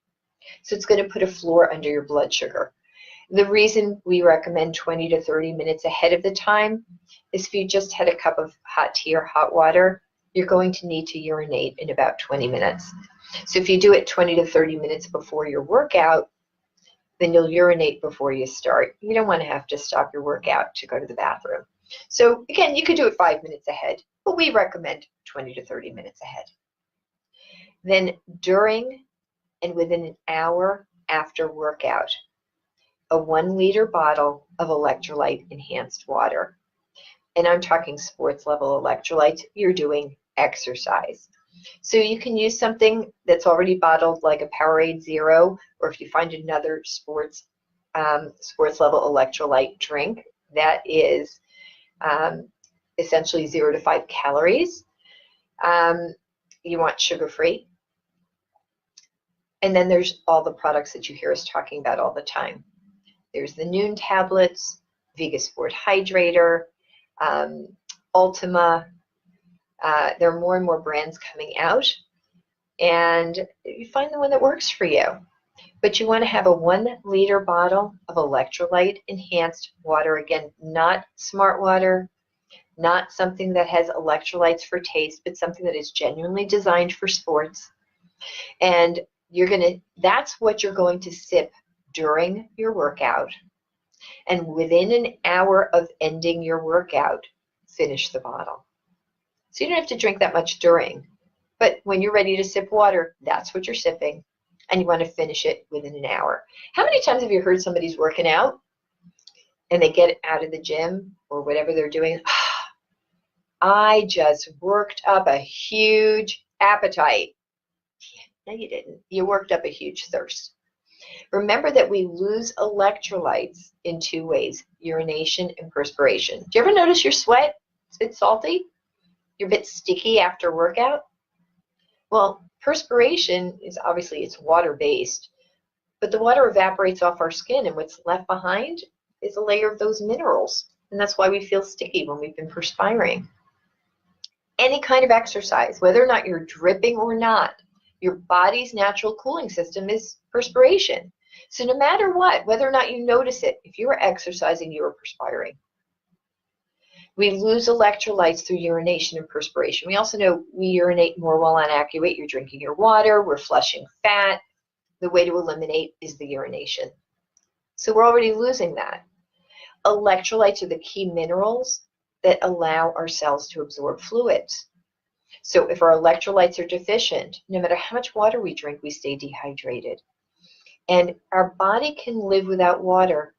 so it's going to put a floor under your blood sugar. The reason we recommend 20 to 30 minutes ahead of the time is if you just had a cup of hot tea or hot water, you're going to need to urinate in about 20 minutes. So if you do it 20 to 30 minutes before your workout, then you'll urinate before you start. You don't want to have to stop your workout to go to the bathroom. So again, you could do it 5 minutes ahead, but we recommend 20 to 30 minutes ahead. Then during and within an hour after workout, a 1 liter bottle of electrolyte enhanced water. And I'm talking sports level electrolytes. You're doing exercise. So you can use something that's already bottled, like a Powerade Zero, or if you find another sports level electrolyte drink that is essentially 0 to 5 calories. You want sugar-free. And then there's all the products that you hear us talking about all the time. There's the Noon tablets, Vegasport Hydrator, Ultima. There are more and more brands coming out, and you find the one that works for you. But you want to have a 1 liter bottle of electrolyte enhanced water. Again, not smart water, not something that has electrolytes for taste, but something that is genuinely designed for sports. And that's what you're going to sip during your workout. And within an hour of ending your workout, finish the bottle. So you don't have to drink that much during, but when you're ready to sip water, that's what you're sipping, and you want to finish it within an hour. How many times have you heard somebody's working out and they get out of the gym or whatever they're doing? I just worked up a huge appetite. No, you didn't. You worked up a huge thirst. Remember that we lose electrolytes in 2 ways, urination and perspiration. Do you ever notice your sweat? It's a bit salty? You're a bit sticky after workout? Well, perspiration is obviously, it's water-based, but the water evaporates off our skin, and what's left behind is a layer of those minerals, and that's why we feel sticky when we've been perspiring. Any kind of exercise, whether or not you're dripping or not, your body's natural cooling system is perspiration. So no matter what, whether or not you notice it, if you are exercising, you are perspiring. We lose electrolytes through urination and perspiration. We also know we urinate more while on Activate. You're drinking your water, we're flushing fat. The way to eliminate is the urination. So we're already losing that. Electrolytes are the key minerals that allow our cells to absorb fluids. So if our electrolytes are deficient, no matter how much water we drink, we stay dehydrated. And our body can live without water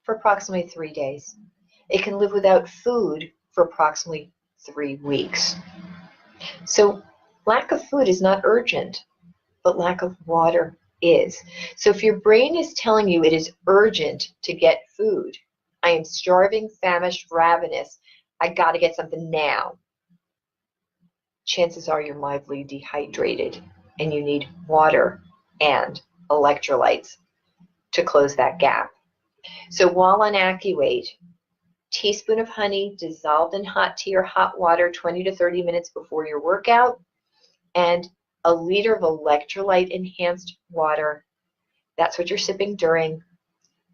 for approximately 3 days. It can live without food for approximately 3 weeks. So lack of food is not urgent, but lack of water is. So if your brain is telling you it is urgent to get food, I am starving, famished, ravenous, I got to get something now, chances are you're mildly dehydrated and you need water and electrolytes to close that gap. So while on Activate, teaspoon of honey dissolved in hot tea or hot water 20 to 30 minutes before your workout, and a liter of electrolyte enhanced water That's what you're sipping during,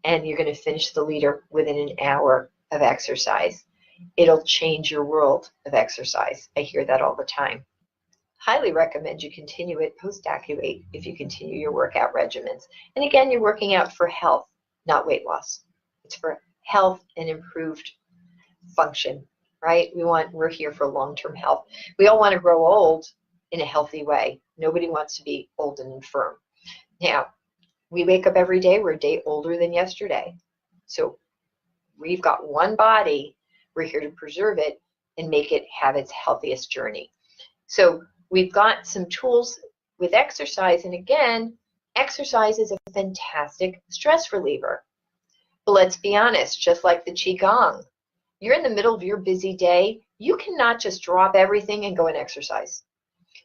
and you're going to finish the liter within an hour of exercise. It'll change your world of exercise. I hear that all the time. Highly recommend you continue it post-Activate if you continue your workout regimens. And again, you're working out for health, not weight loss. It's for health and improved function, right? We're here for long-term health. We all want to grow old in a healthy way. Nobody wants to be old and infirm. Now, we wake up every day, we're a day older than yesterday. So we've got one body, we're here to preserve it and make it have its healthiest journey. So we've got some tools with exercise, and again, exercise is a fantastic stress reliever. But let's be honest, just like the Chi Gong, you're in the middle of your busy day, you cannot just drop everything and go and exercise.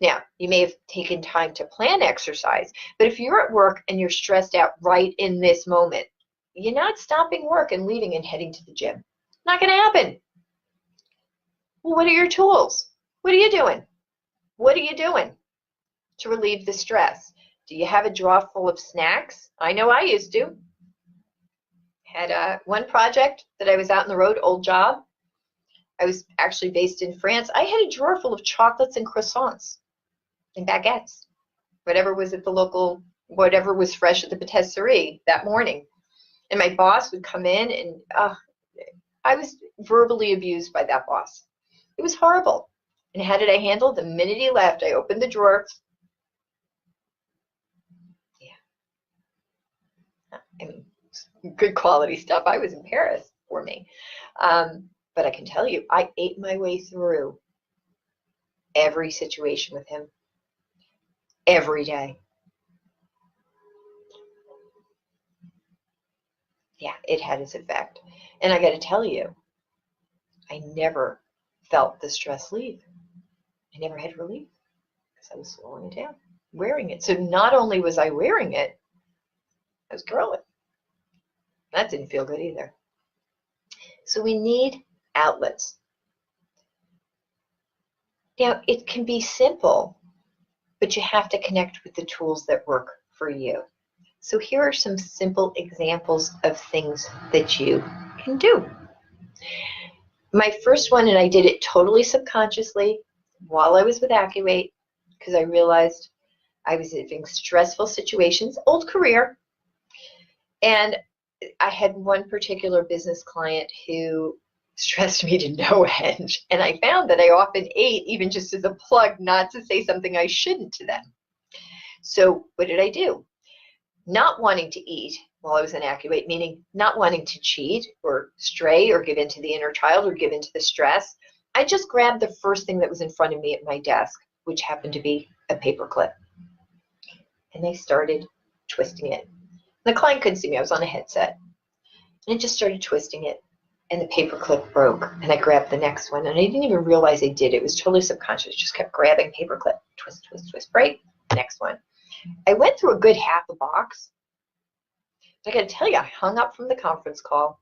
Now, you may have taken time to plan exercise, but if you're at work and you're stressed out right in this moment, you're not stopping work and leaving and heading to the gym. Not going to happen. Well, what are your tools? What are you doing? What are you doing to relieve the stress? Do you have a drawer full of snacks? I know I used to. Had one project that I was out on the road, old job. I was actually based in France. I had a drawer full of chocolates and croissants and baguettes, whatever was at the local, whatever was fresh at the patisserie that morning. And my boss would come in, and I was verbally abused by that boss. It was horrible. And how did I handle? The minute he left, I opened the drawer. Yeah. I mean, good quality stuff. I was in Paris for me. But I can tell you, I ate my way through every situation with him every day. Yeah, it had its effect. And I got to tell you, I never felt the stress leave. I never had relief because I was slowing it down, wearing it. So not only was I wearing it, I was growing. That didn't feel good either. So we need outlets. Now, it can be simple, but you have to connect with the tools that work for you. So here are some simple examples of things that you can do. My first one, and I did it totally subconsciously while I was with Activate, because I realized I was having stressful situations, old career, and I had one particular business client who stressed me to no end, and I found that I often ate even just as a plug not to say something I shouldn't to them. So what did I do? Not wanting to eat while I was in Activate, meaning not wanting to cheat or stray or give in to the inner child or give in to the stress, I just grabbed the first thing that was in front of me at my desk, which happened to be a paper clip. And I started twisting it. The client couldn't see me. I was on a headset. And I just started twisting it. And the paper clip broke. And I grabbed the next one. And I didn't even realize I did. It was totally subconscious. Just kept grabbing paper clip. Twist, twist, twist. Break. Next one. I went through a good half a box. I got to tell you, I hung up from the conference call.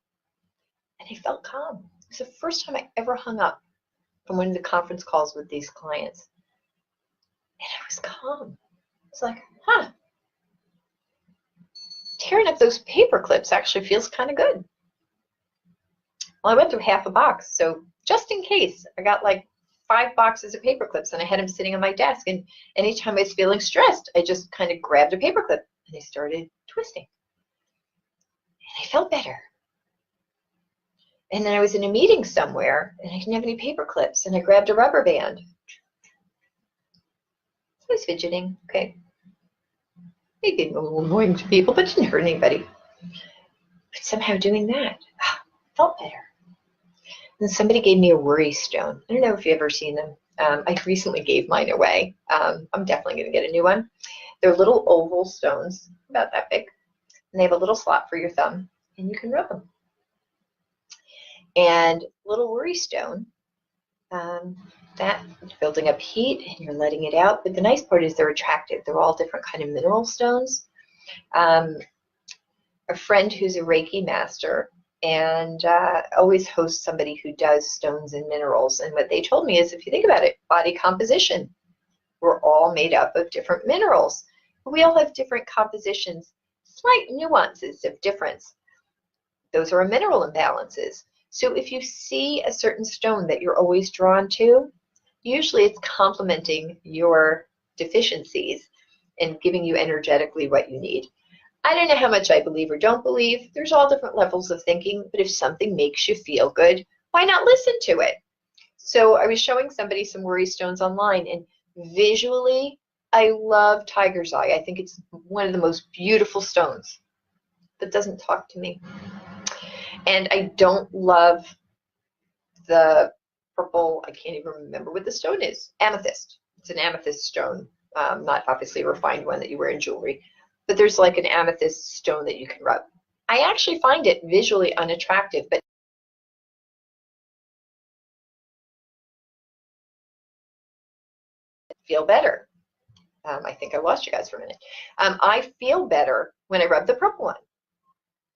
And I felt calm. It was the first time I ever hung up from one of the conference calls with these clients. And I was calm. It's like, tearing up those paper clips actually feels kind of good. Well, I went through half a box, so just in case, I got like 5 boxes of paper clips, and I had them sitting on my desk, and anytime I was feeling stressed, I just kind of grabbed a paper clip, and I started twisting. And I felt better. And then I was in a meeting somewhere, and I didn't have any paper clips, and I grabbed a rubber band. I was fidgeting, okay. Maybe a little annoying to people, but didn't hurt anybody. But somehow doing that, felt better. And somebody gave me a worry stone. I don't know if you've ever seen them. I recently gave mine away. I'm definitely going to get a new one. They're little oval stones, about that big. And they have a little slot for your thumb, and you can rub them. And little worry stone, that building up heat, and you're letting it out. But the nice part is they're attractive. They're all different kind of mineral stones. A friend who's a Reiki master and always hosts somebody who does stones and minerals. And what they told me is, if you think about it, body composition, we're all made up of different minerals. We all have different compositions. slight nuances of difference. Those are mineral imbalances. So if you see a certain stone that you're always drawn to, usually it's complementing your deficiencies and giving you energetically what you need. I don't know how much I believe or don't believe. There's all different levels of thinking, but if something makes you feel good, why not listen to it? So I was showing somebody some worry stones online, and visually, I love tiger's eye. I think it's one of the most beautiful stones, but doesn't talk to me. And I don't love the purple, I can't even remember what the stone is, amethyst. It's an amethyst stone, not obviously a refined one that you wear in jewelry, but there's like an amethyst stone that you can rub. I actually find it visually unattractive, but feel better. I think I lost you guys for a minute. I feel better when I rub the purple one.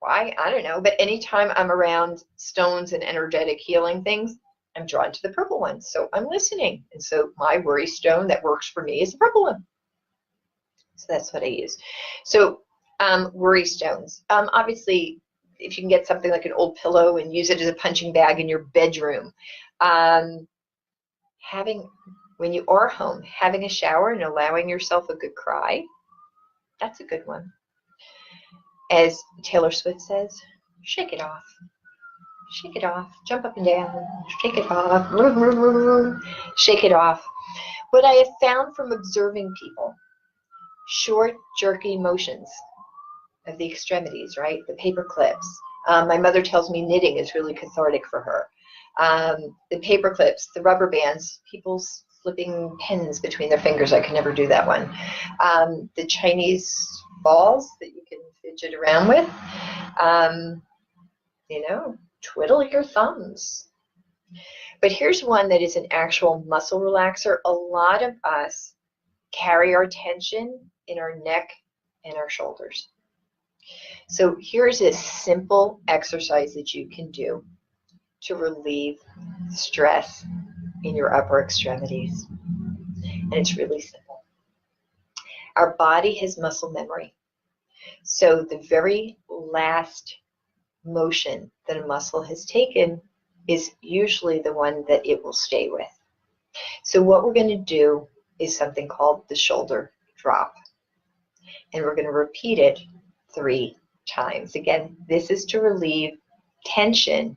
Why? I don't know. But anytime I'm around stones and energetic healing things, I'm drawn to the purple one. So I'm listening. And so my worry stone that works for me is the purple one. So that's what I use. So worry stones. Obviously, if you can get something like an old pillow and use it as a punching bag in your bedroom. When you are home, having a shower and allowing yourself a good cry, that's a good one. As Taylor Swift says, shake it off. Shake it off. Jump up and down. Shake it off. Shake it off. What I have found from observing people, short, jerky motions of the extremities, right? The paper clips. My mother tells me knitting is really cathartic for her. The paper clips, the rubber bands, people's flipping pens between their fingers. I can never do that one. The Chinese balls that you can fidget around with. Twiddle your thumbs. But here's one that is an actual muscle relaxer. A lot of us carry our tension in our neck and our shoulders. So here's a simple exercise that you can do to relieve stress in your upper extremities. And it's really simple. Our body has muscle memory. So the very last motion that a muscle has taken is usually the one that it will stay with. So what we're going to do is something called the shoulder drop. And we're going to repeat it 3 times. Again, this is to relieve tension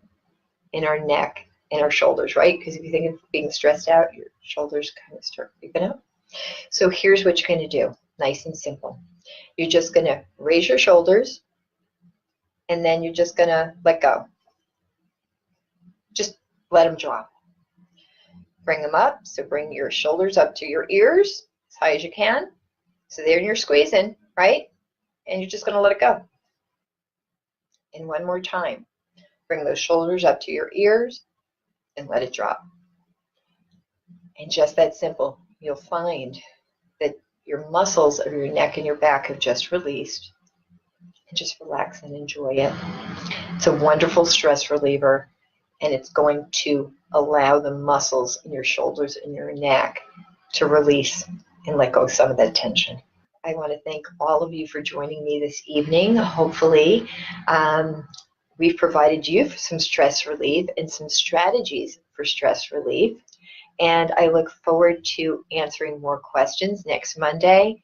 in our neck and our shoulders, right? Because if you think of being stressed out, your shoulders kind of start creeping up. So here's what you're going to do, nice and simple. You're just going to raise your shoulders, and then you're just going to let go. Just let them drop. Bring them up, so bring your shoulders up to your ears as high as you can. So there you're squeezing, right? And you're just going to let it go. And one more time. Bring those shoulders up to your ears and let it drop. And just that simple. You'll find that your muscles of your neck and your back have just released. And just relax and enjoy it. It's a wonderful stress reliever, and it's going to allow the muscles in your shoulders and your neck to release and let go of some of that tension. I want to thank all of you for joining me this evening. Hopefully, we've provided you some stress relief and some strategies for stress relief. And I look forward to answering more questions next Monday.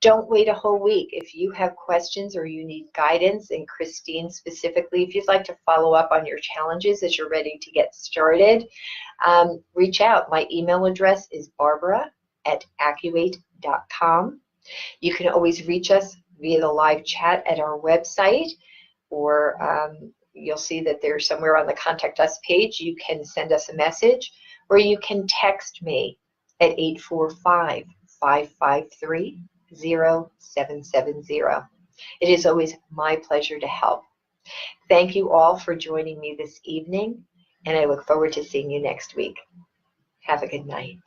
Don't wait a whole week. If you have questions or you need guidance, and Christine specifically, if you'd like to follow up on your challenges as you're ready to get started, reach out. My email address is barbara@accurate.com. You can always reach us via the live chat at our website, or you'll see that there's somewhere on the Contact Us page. You can send us a message, or you can text me at 845-553-0770. It is always my pleasure to help. Thank you all for joining me this evening, and I look forward to seeing you next week. Have a good night.